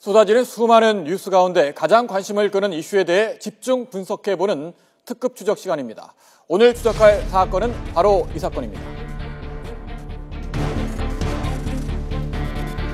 쏟아지는 수많은 뉴스 가운데 가장 관심을 끄는 이슈에 대해 집중 분석해보는 특급 추적 시간입니다. 오늘 추적할 사건은 바로 이 사건입니다.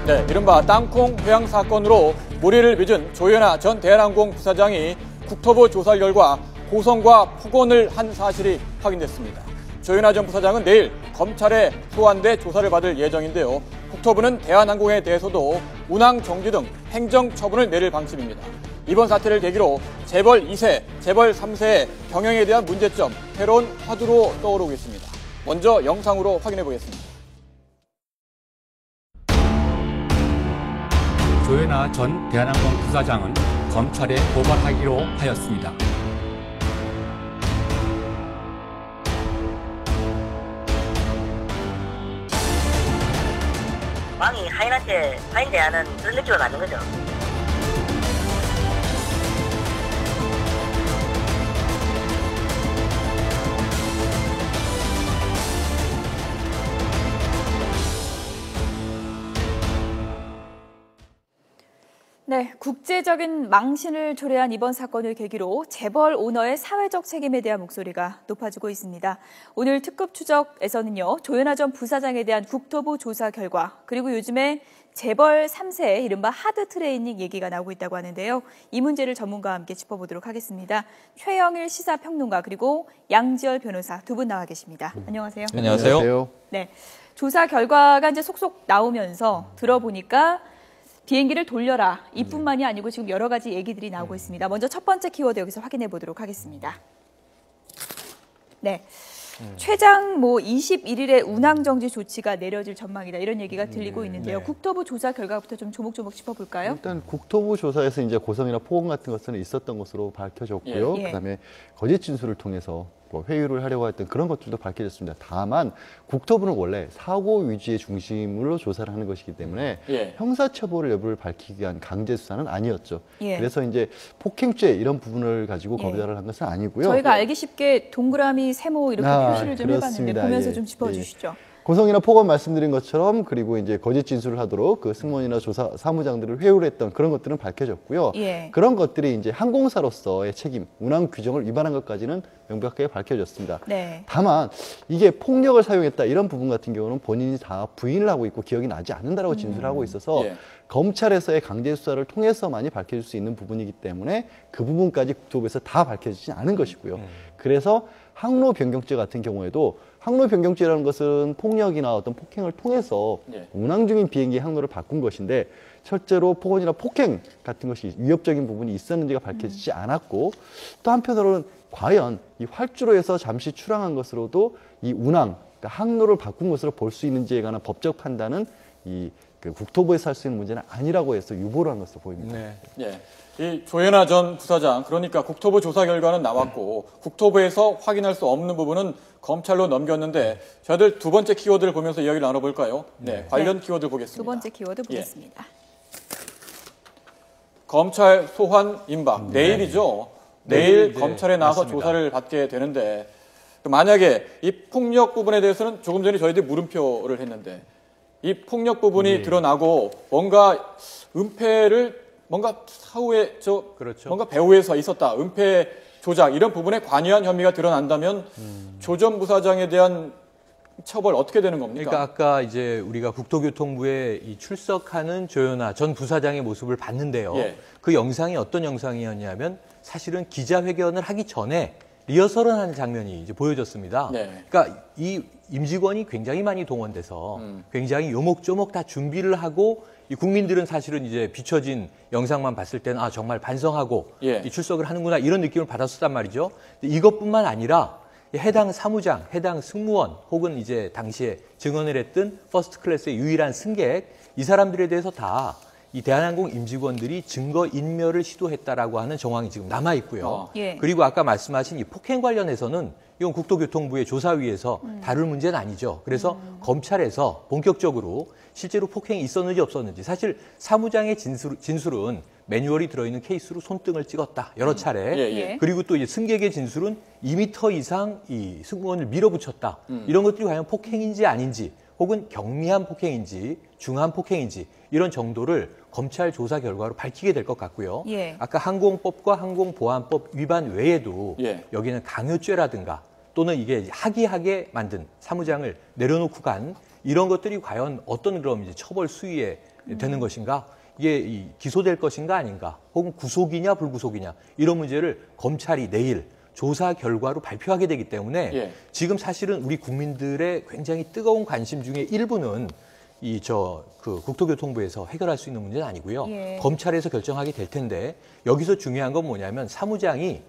네, 이른바 땅콩 회항 사건으로 무리를 빚은 조현아 전 대한항공 부사장이 국토부 조사 결과 고성과 폭언을 한 사실이 확인됐습니다. 조현아 전 부사장은 내일 검찰에 소환돼 조사를 받을 예정인데요. 국토부는 대한항공에 대해서도 운항 정지 등 행정 처분을 내릴 방침입니다. 이번 사태를 계기로 재벌 2세, 재벌 3세의 경영에 대한 문제점, 새로운 화두로 떠오르고 있습니다. 먼저 영상으로 확인해 보겠습니다. 조현아 전 대한항공 부사장은 검찰에 고발하기로 하였습니다. 왕이 하인한테 하인 대하는 그런 느낌을 받는 거죠. 네, 국제적인 망신을 초래한 이번 사건을 계기로 재벌 오너의 사회적 책임에 대한 목소리가 높아지고 있습니다. 오늘 특급 추적에서는요, 조현아 전 부사장에 대한 국토부 조사 결과, 그리고 요즘에 재벌 3세의 이른바 하드 트레이닝 얘기가 나오고 있다고 하는데요. 이 문제를 전문가와 함께 짚어보도록 하겠습니다. 최영일 시사평론가 그리고 양지열 변호사 두 분 나와 계십니다. 안녕하세요. 안녕하세요. 네, 조사 결과가 이제 속속 나오면서 들어보니까 비행기를 돌려라. 이뿐만이 아니고 지금 여러 가지 얘기들이 나오고 있습니다. 먼저 첫 번째 키워드 여기서 확인해 보도록 하겠습니다. 네. 최장 21일에 운항정지 조치가 내려질 전망이다. 이런 얘기가 들리고 있는데요. 네. 국토부 조사 결과부터 좀 조목조목 짚어볼까요? 일단 국토부 조사에서 이제 고성이나 폭언 같은 것은 있었던 것으로 밝혀졌고요. 예. 그다음에 거짓 진술을 통해서 뭐 회유를 하려고 했던 그런 것들도 밝혀졌습니다. 다만 국토부는 원래 사고 위주의 중심으로 조사를 하는 것이기 때문에 형사처벌 여부를 밝히기 위한 강제 수사는 아니었죠. 그래서 이제 폭행죄 이런 부분을 가지고 거부자를 한 것은 아니고요. 저희가 알기 쉽게 동그라미, 세모 이렇게 표시를 좀 그렇습니다. 해봤는데 보면서 좀 짚어주시죠. 고성이나 폭언 말씀드린 것처럼 그리고 이제 거짓 진술을 하도록 그 승무원이나 조사 사무장들을 회유를 했던 그런 것들은 밝혀졌고요. 그런 것들이 이제 항공사로서의 책임, 운항 규정을 위반한 것까지는 명백하게 밝혀졌습니다. 다만 이게 폭력을 사용했다 이런 부분 같은 경우는 본인이 다 부인을 하고 있고 기억이 나지 않는다라고 진술하고 있어서 검찰에서의 강제 수사를 통해서만이 밝혀질 수 있는 부분이기 때문에 그 부분까지 국토부에서 다 밝혀지지 않은 것이고요. 그래서 항로 변경죄 같은 경우에도 항로 변경죄라는 것은 폭력이나 어떤 폭행을 통해서 운항 중인 비행기의 항로를 바꾼 것인데 실제로 폭언이나 폭행 같은 것이 위협적인 부분이 있었는지가 밝혀지지 않았고 또 한편으로는 과연 이 활주로 에서 잠시 출항한 것으로도 이 운항, 그러니까 항로를 바꾼 것으로 볼 수 있는지에 관한 법적 판단은 그 국토부에서 할 수 있는 문제는 아니라고 해서 유보를 한 것으로 보입니다. 이 조현아 전 부사장, 그러니까 국토부 조사 결과는 나왔고 국토부에서 확인할 수 없는 부분은 검찰로 넘겼는데 저희들 두 번째 키워드를 보면서 이야기를 나눠볼까요? 관련 키워드 보겠습니다. 두 번째 키워드 보겠습니다. 검찰 소환 임박, 내일이죠. 내일 검찰에 나와서 맞습니다. 조사를 받게 되는데 만약에 이 폭력 부분에 대해서는 조금 전에 저희들이 물음표를 했는데 이 폭력 부분이 드러나고 뭔가 은폐를 뭔가 사후에 뭔가 배후에서 있었다, 은폐 조작 이런 부분에 관여한 혐의가 드러난다면 조 전 부사장에 대한 처벌 어떻게 되는 겁니까? 그러니까 아까 이제 우리가 국토교통부에 이 출석하는 조현아 전 부사장의 모습을 봤는데요. 그 영상이 어떤 영상이었냐면 사실은 기자회견을 하기 전에 리허설을 하는 장면이 이제 보여졌습니다. 그러니까 이 임직원이 굉장히 많이 동원돼서 굉장히 요목조목 다 준비를 하고 이 국민들은 사실은 이제 비춰진 영상만 봤을 때는 아 정말 반성하고 이 출석을 하는구나 이런 느낌을 받았었단 말이죠. 이것뿐만 아니라 해당 사무장, 해당 승무원 혹은 이제 당시에 증언을 했던 퍼스트 클래스의 유일한 승객 이 사람들에 대해서 다 이 대한항공 임직원들이 증거 인멸을 시도했다라고 하는 정황이 지금 남아 있고요. 그리고 아까 말씀하신 이 폭행 관련해서는 이건 국토교통부의 조사위에서 다룰 문제는 아니죠. 그래서 검찰에서 본격적으로 실제로 폭행이 있었는지 없었는지 사실 사무장의 진술은 매뉴얼이 들어있는 케이스로 손등을 찍었다 여러 차례. 그리고 또 이제 승객의 진술은 2m 이상 이 승무원을 밀어붙였다. 이런 것들이 과연 폭행인지 아닌지 혹은 경미한 폭행인지 중한 폭행인지 이런 정도를 검찰 조사 결과로 밝히게 될 것 같고요. 예. 아까 항공법과 항공보안법 위반 외에도 예. 여기는 강요죄라든가 또는 이게 하기하게 만든 사무장을 내려놓고 간 이런 것들이 과연 어떤 그럼 이제 처벌 수위에 되는 것인가? 이게 기소될 것인가 아닌가? 혹은 구속이냐 불구속이냐? 이런 문제를 검찰이 내일 조사 결과로 발표하게 되기 때문에 예. 지금 사실은 우리 국민들의 굉장히 뜨거운 관심 중에 일부는 국토교통부에서 해결할 수 있는 문제는 아니고요. 예. 검찰에서 결정하게 될 텐데 여기서 중요한 건 뭐냐면 사무장이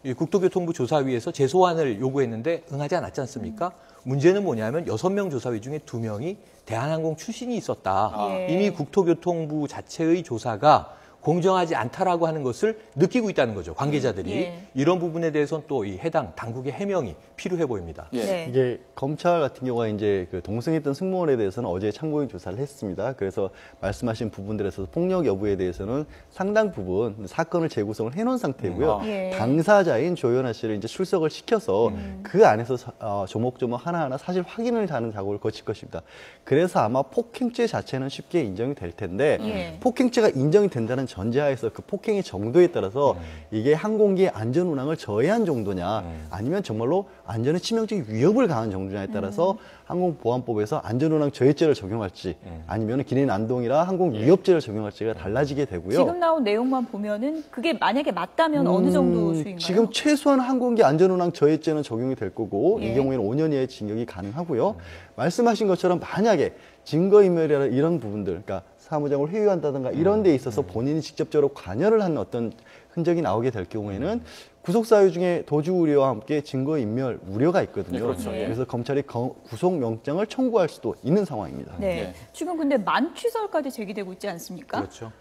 이 국토교통부 조사위에서 재소환을 요구했는데 응하지 않았지 않습니까? 문제는 뭐냐면 6명 조사위 중에 2명이 대한항공 출신이 있었다. 예. 이미 국토교통부 자체의 조사가 공정하지 않다라고 하는 것을 느끼고 있다는 거죠. 관계자들이. 예. 이런 부분에 대해서는 또 이 해당 당국의 해명이 필요해 보입니다. 예. 네. 이게 검찰 같은 경우가 이제 그 동승했던 승무원에 대해서는 어제 참고인 조사를 했습니다. 그래서 말씀하신 부분들에서 폭력 여부에 대해서는 상당 부분 사건을 재구성을 해놓은 상태고요. 예. 당사자인 조현아 씨를 이제 출석을 시켜서 그 안에서 조목조목 하나하나 사실 확인을 하는 작업을 거칠 것입니다. 그래서 아마 폭행죄 자체는 쉽게 인정이 될 텐데 예. 폭행죄가 인정이 된다는 전제하에서 그 폭행의 정도에 따라서 이게 항공기의 안전 운항을 저해한 정도냐 아니면 정말로 안전에 치명적인 위협을 가한 정도냐에 따라서 항공보안법에서 안전운항 저해죄를 적용할지 아니면 기내인 안동이라 항공위협죄를 적용할지가 달라지게 되고요. 지금 나온 내용만 보면은 그게 만약에 맞다면 어느 정도 수위인가요? 지금 최소한 항공기 안전운항 저해죄는 적용이 될 거고 예. 이 경우에는 5년 이하의 징역이 가능하고요. 말씀하신 것처럼 만약에 증거인멸이나 이런 부분들, 그러니까 사무장을 회유한다든가 이런 데 있어서 본인이 직접적으로 관여를 한 어떤 흔적이 나오게 될 경우에는 구속사유 중에 도주 우려와 함께 증거인멸 우려가 있거든요. 네, 그렇죠. 예. 그래서 검찰이 구속영장을 청구할 수도 있는 상황입니다. 네. 예. 지금 근데 만취설까지 제기되고 있지 않습니까? 그렇죠.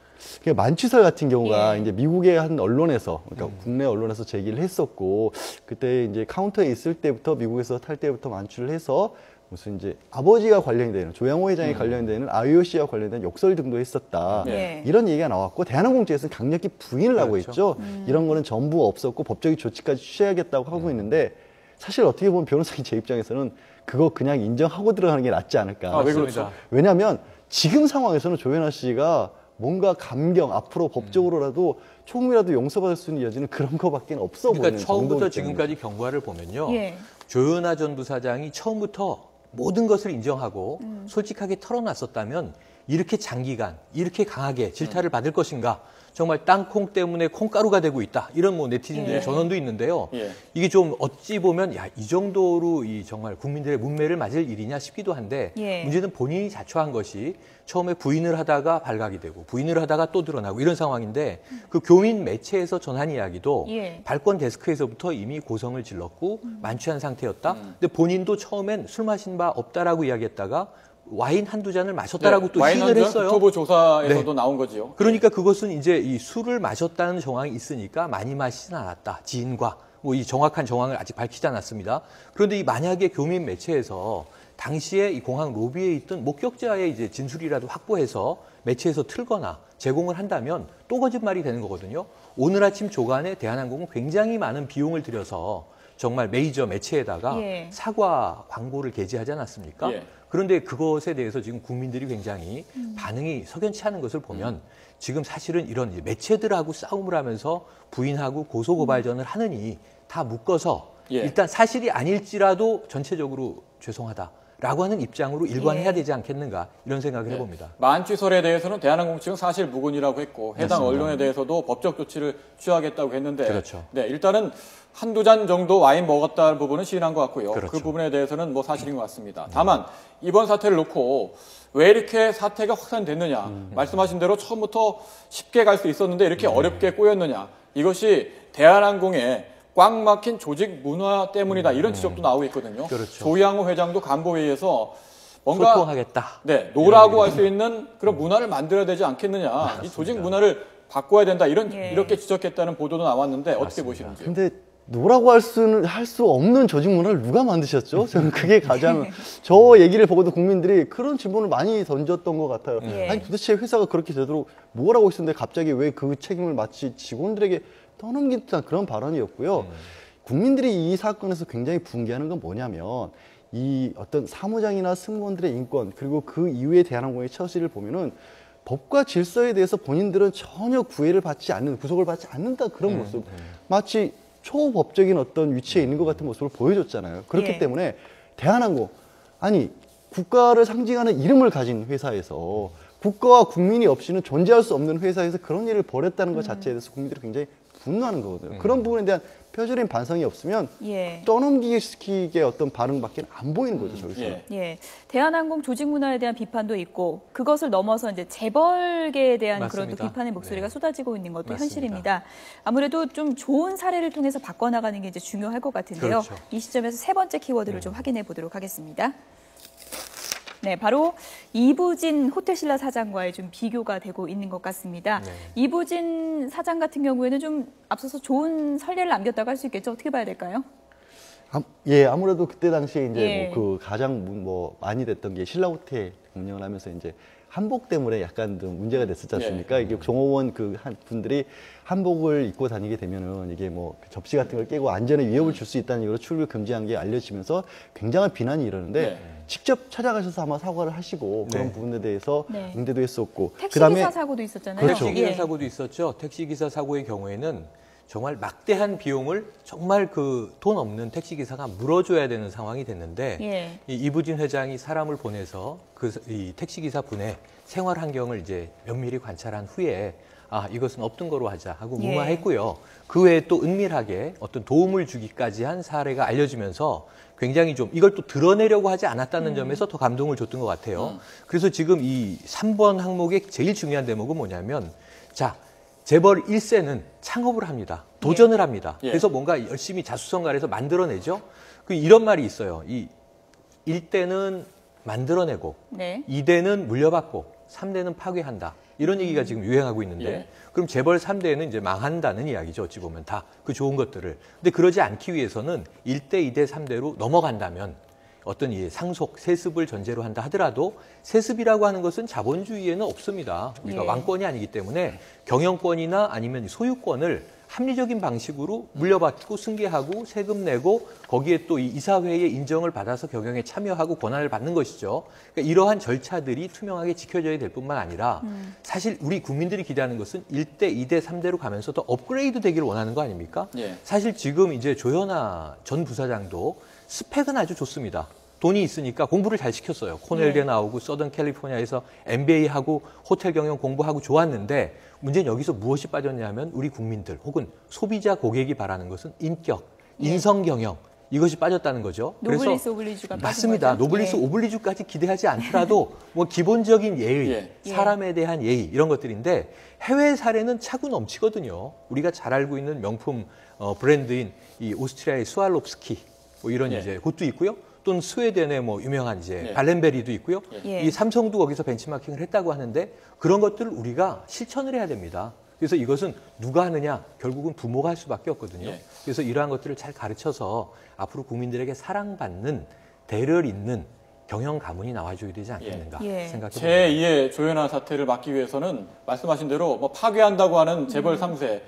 만취설 같은 경우가 예. 이제 미국의 한 언론에서, 그러니까 국내 언론에서 제기를 했었고, 그때 이제 카운터에 있을 때부터 미국에서 탈 때부터 만취를 해서 무슨 이제 아버지가 관련이 되는 조양호 회장이 관련이 되는 IOC와 관련된 욕설 등도 했었다. 네. 이런 얘기가 나왔고 대한항공측에서는 강력히 부인을 하고 있죠. 이런 거는 전부 없었고 법적인 조치까지 취해야겠다고 하고 있는데 사실 어떻게 보면 변호사인 제 입장에서는 그거 그냥 인정하고 들어가는 게 낫지 않을까. 왜 그렇죠? 왜냐하면 지금 상황에서는 조현아 씨가 뭔가 감경 앞으로 법적으로라도 조금이라도 용서받을 수 있는 여지는 그런 거밖에 없어 보이는 그러니까 처음부터 정도이기 때문에. 지금까지 경과를 보면요. 예. 조현아 전 부사장이 처음부터 모든 것을 인정하고 솔직하게 털어놨었다면 이렇게 장기간, 이렇게 강하게 질타를 받을 것인가? 정말 땅콩 때문에 콩가루가 되고 있다. 이런 뭐 네티즌들의 예. 전언도 있는데요. 예. 이게 좀 어찌 보면 이 정도로 정말 국민들의 문매를 맞을 일이냐 싶기도 한데 예. 문제는 본인이 자초한 것이 처음에 부인을 하다가 발각이 되고 부인을 하다가 또 드러나고 이런 상황인데 그 교민 매체에서 전한 이야기도 예. 발권 데스크에서부터 이미 고성을 질렀고 만취한 상태였다. 근데 본인도 처음엔 술 마신 바 없다라고 이야기했다가 와인 한두 잔을 마셨다라고 또 와인 시인을 한잔 했어요. 국토부 조사에서도 네. 나온 거지요. 그러니까 그것은 이제 이 술을 마셨다는 정황이 있으니까 많이 마시진 않았다. 지인과 뭐 이 정확한 정황을 아직 밝히지 않았습니다. 그런데 이 만약에 교민 매체에서 당시에 이 공항 로비에 있던 목격자의 이제 진술이라도 확보해서 매체에서 틀거나 제공을 한다면 또 거짓말이 되는 거거든요. 오늘 아침 조간에 대한항공은 굉장히 많은 비용을 들여서 정말 메이저 매체에다가 예. 사과 광고를 게재하지 않았습니까? 예. 그런데 그것에 대해서 지금 국민들이 굉장히 반응이 석연치 않은 것을 보면 지금 사실은 이런 매체들하고 싸움을 하면서 부인하고 고소고발전을 하느니 다 묶어서 예. 일단 사실이 아닐지라도 전체적으로 죄송하다라고 하는 입장으로 일관해야 예. 되지 않겠는가 이런 생각을 해봅니다. 만취설에 대해서는 대한항공 측은 사실 무근이라고 했고 해당 맞습니다. 언론에 대해서도 법적 조치를 취하겠다고 했는데 그렇죠. 네, 일단은 한두 잔 정도 와인 먹었다는 부분은 시인한 것 같고요. 그렇죠. 그 부분에 대해서는 뭐 사실인 것 같습니다. 다만 이번 사태를 놓고 왜 이렇게 사태가 확산됐느냐. 말씀하신 대로 처음부터 쉽게 갈 수 있었는데 이렇게 어렵게 꼬였느냐. 이것이 대한항공의 꽉 막힌 조직 문화 때문이다. 이런 지적도 나오고 있거든요. 그렇죠. 조양호 회장도 간부회의에서 뭔가 소통하겠다. 네, 노라고 할 수 있는 그런 문화를 만들어야 되지 않겠느냐. 이 조직 문화를 바꿔야 된다. 예. 이렇게 지적했다는 보도도 나왔는데 어떻게 보시는지요? 근데 노라고 할 수 없는 조직 문화를 누가 만드셨죠? 저는 그게 가장 저 얘기를 보고도 국민들이 그런 질문을 많이 던졌던 것 같아요. 예. 아니 도대체 회사가 그렇게 되도록 뭘 하고 있었는데 갑자기 왜 그 책임을 마치 직원들에게 떠넘긴 듯한 그런 발언이었고요. 국민들이 이 사건에서 굉장히 분개하는 건 뭐냐면 이 어떤 사무장이나 승무원들의 인권 그리고 그 이후에 대한항공의 처지를 보면은 법과 질서에 대해서 본인들은 전혀 구애를 받지 않는, 구속을 받지 않는다 그런 모습. 마치 초법적인 어떤 위치에 있는 것 같은 모습을 보여줬잖아요. 그렇기 때문에 대한항공, 아니 국가를 상징하는 이름을 가진 회사에서 국가와 국민이 없이는 존재할 수 없는 회사에서 그런 일을 벌였다는 것 자체에 대해서 국민들이 굉장히 분노하는 거거든요. 그런 부분에 대한 표절인 반성이 없으면 떠넘기기의 어떤 반응밖에 안 보이는 거죠, 저기서. 대한항공 조직 문화에 대한 비판도 있고 그것을 넘어서 이제 재벌계에 대한 맞습니다. 그런 또 비판의 목소리가 네. 쏟아지고 있는 것도 맞습니다. 현실입니다. 아무래도 좀 좋은 사례를 통해서 바꿔나가는 게 이제 중요할 것 같은데요. 그렇죠. 이 시점에서 세 번째 키워드를 좀 확인해 보도록 하겠습니다. 네, 바로 이부진 호텔신라 사장과의 좀 비교가 되고 있는 것 같습니다. 이부진 사장 같은 경우에는 좀 앞서서 좋은 선례를 남겼다고 할 수 있겠죠. 어떻게 봐야 될까요? 아무래도 그때 당시에 이제 그 가장 많이 됐던 게 신라호텔 운영을 하면서 이제 한복 때문에 약간 좀 문제가 됐었지 않습니까? 이게 종업원 그 분들이 한복을 입고 다니게 되면은 이게 접시 같은 걸 깨고 안전에 위협을 줄 수 있다는 이유로 출입을 금지한 게 알려지면서 굉장한 비난이 이르는데 직접 찾아가셔서 아마 사과를 하시고 그런 부분에 대해서 응대도 했었고 택시기사 사고도 있었잖아요. 그렇죠. 택시기사 사고도 있었죠. 택시기사 사고의 경우에는 정말 막대한 비용을 정말 그 돈 없는 택시기사가 물어줘야 되는 상황이 됐는데 이 이부진 회장이 사람을 보내서 이 택시기사 분의 생활 환경을 이제 면밀히 관찰한 후에 이것은 없던 거로 하자 하고 무마했고요. 그 외에 또 은밀하게 어떤 도움을 주기까지 한 사례가 알려지면서 굉장히 좀 이걸 또 드러내려고 하지 않았다는 점에서 더 감동을 줬던 것 같아요. 그래서 지금 이 3번 항목의 제일 중요한 대목은 뭐냐면 재벌 1세는 창업을 합니다. 도전을 합니다. 그래서 뭔가 열심히 자수성가해서 만들어내죠. 이런 말이 있어요. 이 1대는 만들어내고 2대는 물려받고 3대는 파괴한다. 이런 얘기가 지금 유행하고 있는데 그럼 재벌 3대는 이제 망한다는 이야기죠. 어찌 보면 다 그 좋은 것들을. 근데 그러지 않기 위해서는 1대, 2대, 3대로 넘어간다면 어떤 이 상속, 세습을 전제로 한다 하더라도 세습이라고 하는 것은 자본주의에는 없습니다. 우리가 왕권이 아니기 때문에 경영권이나 아니면 소유권을 합리적인 방식으로 물려받고 승계하고 세금 내고 거기에 또 이 이사회의 인정을 받아서 경영에 참여하고 권한을 받는 것이죠. 그러니까 이러한 절차들이 투명하게 지켜져야 될 뿐만 아니라 사실 우리 국민들이 기대하는 것은 1대, 2대, 3대로 가면서 더 업그레이드 되기를 원하는 거 아닙니까? 사실 지금 이제 조현아 전 부사장도 스펙은 아주 좋습니다. 돈이 있으니까 공부를 잘 시켰어요. 코넬대 나오고 서던 캘리포니아에서 MBA하고 호텔 경영 공부하고 좋았는데 문제는 여기서 무엇이 빠졌냐면 우리 국민들 혹은 소비자 고객이 바라는 것은 인격, 인성 경영 이것이 빠졌다는 거죠. 노블리스 오블리주가 빠진 맞습니다. 거죠? 노블리스 오블리주까지 기대하지 않더라도 기본적인 예의, 사람에 대한 예의 이런 것들인데 해외 사례는 차고 넘치거든요. 우리가 잘 알고 있는 명품 브랜드인 이 오스트리아의 스왈롭스키 이런 이제 곳도 있고요. 또는 스웨덴의 유명한 이제 발렌베리도 있고요. 이 삼성도 거기서 벤치마킹을 했다고 하는데 그런 것들을 우리가 실천을 해야 됩니다. 그래서 이것은 누가 하느냐? 결국은 부모가 할 수밖에 없거든요. 그래서 이러한 것들을 잘 가르쳐서 앞으로 국민들에게 사랑받는 대를 잇는 경영 가문이 나와줘야 되지 않겠는가 생각해봅니다. 제2의 조현아 사태를 막기 위해서는 말씀하신 대로 파괴한다고 하는 재벌 3세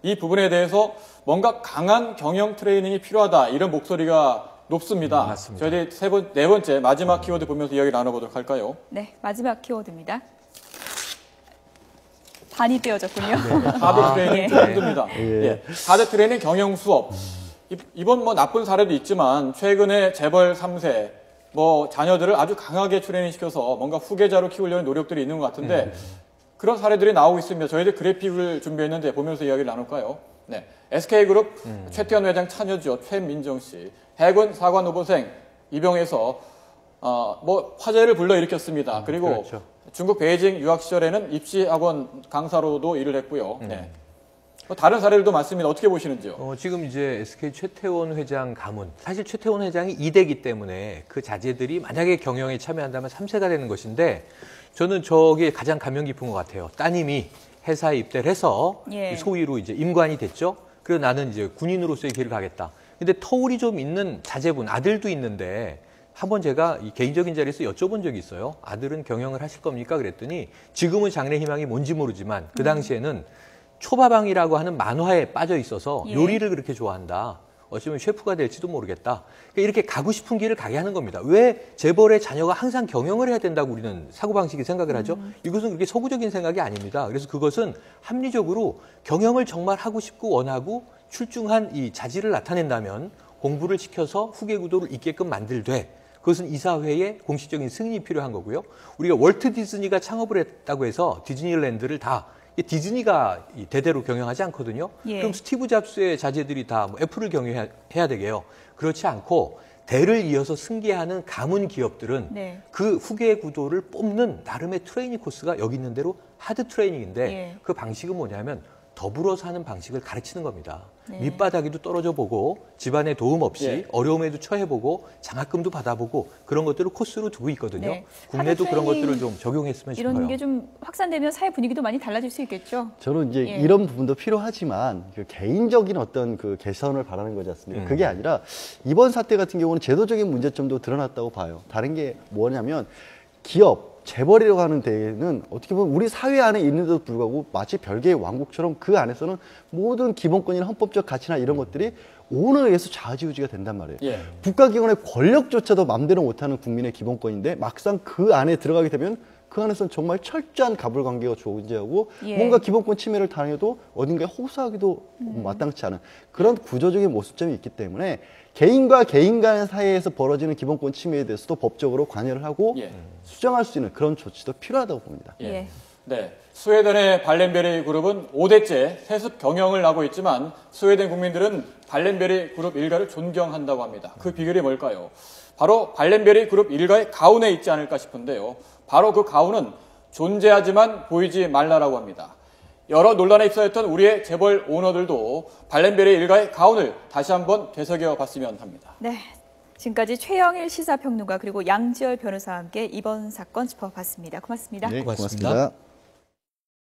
이 부분에 대해서 뭔가 강한 경영 트레이닝이 필요하다 이런 목소리가 높습니다. 맞습니다. 저희들이 네 번째 마지막 키워드 보면서 이야기 나눠보도록 할까요? 네, 마지막 키워드입니다. 반이 떼어졌군요. 4대 트레이닝 힘듭니다. 4대 트레이닝 경영 수업. 이번 나쁜 사례도 있지만 최근에 재벌 3세 자녀들을 아주 강하게 트레이닝 시켜서 뭔가 후계자로 키우려는 노력들이 있는 것 같은데 그런 사례들이 나오고 있습니다. 저희들 그래픽을 준비했는데 보면서 이야기를 나눌까요? 네, SK그룹 최태원 회장 차녀죠. 최민정 씨. 해군 사관 후보생 입영해서 화제를 불러일으켰습니다. 그리고 중국 베이징 유학 시절에는 입시학원 강사로도 일을 했고요. 다른 사례들도 많습니다. 어떻게 보시는지요? 지금 이제 SK 최태원 회장 가문, 사실 최태원 회장이 2대이기 때문에 그 자제들이 만약에 경영에 참여한다면 3세가 되는 것인데 저는 저게 가장 감명 깊은 것 같아요. 따님이 회사에 입대를 해서 소위로 이제 임관이 됐죠. 그래서 나는 이제 군인으로서의 길을 가겠다. 근데 터울이 좀 있는 자제분, 아들도 있는데 한번 제가 이 개인적인 자리에서 여쭤본 적이 있어요. 아들은 경영을 하실 겁니까? 그랬더니 지금은 장래 희망이 뭔지 모르지만 그 당시에는 초밥왕이라고 하는 만화에 빠져 있어서 요리를 그렇게 좋아한다. 어쩌면 셰프가 될지도 모르겠다. 그러니까 이렇게 가고 싶은 길을 가게 하는 겁니다. 왜 재벌의 자녀가 항상 경영을 해야 된다고 우리는 사고방식이 생각을 하죠? 이것은 그렇게 서구적인 생각이 아닙니다. 그래서 그것은 합리적으로 경영을 정말 하고 싶고 원하고 출중한 이 자질을 나타낸다면 공부를 시켜서 후계 구도를 있게끔 만들되 그것은 이사회의 공식적인 승인이 필요한 거고요. 우리가 월트 디즈니가 창업을 했다고 해서 디즈니랜드를 다 디즈니가 대대로 경영하지 않거든요. 예. 그럼 스티브 잡스의 자제들이 다 뭐 애플을 경영해야 되게요. 그렇지 않고 대를 이어서 승계하는 가문 기업들은 네. 그 후계 구도를 뽑는 나름의 트레이닝 코스가 여기 있는 대로 하드 트레이닝인데 예. 그 방식은 뭐냐면 더불어서 하는 방식을 가르치는 겁니다. 네. 밑바닥에도 떨어져 보고 집안의 도움 없이 예. 어려움에도 처해보고 장학금도 받아보고 그런 것들을 코스로 두고 있거든요. 네. 국내도 그런 하드 것들을 좀 적용했으면 싶어요. 이런 게 좀 확산되면 사회 분위기도 많이 달라질 수 있겠죠. 저는 이제 예. 이런 부분도 필요하지만 그 개인적인 어떤 그 개선을 바라는 거지 않습니까? 그게 아니라 이번 사태 같은 경우는 제도적인 문제점도 드러났다고 봐요. 다른 게 뭐냐면 기업, 재벌이라고 하는 데에는 어떻게 보면 우리 사회 안에 있는데도 불구하고 마치 별개의 왕국처럼 그 안에서는 모든 기본권이나 헌법적 가치나 이런 것들이 오너에 의해서 좌지우지가 된단 말이에요. 예. 국가기관의 권력조차도 마음대로 못하는 국민의 기본권인데 막상 그 안에 들어가게 되면 그 안에서는 정말 철저한 가불관계가 존재하고 예. 뭔가 기본권 침해를 당해도 어딘가에 호소하기도 마땅치 않은 그런 구조적인 모습점이 있기 때문에 개인과 개인 간 사이에서 벌어지는 기본권 침해에 대해서도 법적으로 관여를 하고 예. 수정할 수 있는 그런 조치도 필요하다고 봅니다. 예. 네. 스웨덴의 발렌베리 그룹은 5대째 세습 경영을 하고 있지만 스웨덴 국민들은 발렌베리 그룹 일가를 존경한다고 합니다. 그 비결이 뭘까요? 바로 발렌베리 그룹 일가의 가운에 있지 않을까 싶은데요. 바로 그 가운은 존재하지만 보이지 말라라고 합니다. 여러 논란에 휩싸였던 우리의 재벌 오너들도 발렌베리 일가의 가운을 다시 한번 되새겨 봤으면 합니다. 네. 지금까지 최영일 시사평론가 그리고 양지열 변호사와 함께 이번 사건 짚어봤습니다. 고맙습니다. 네, 고맙습니다. 고맙습니다.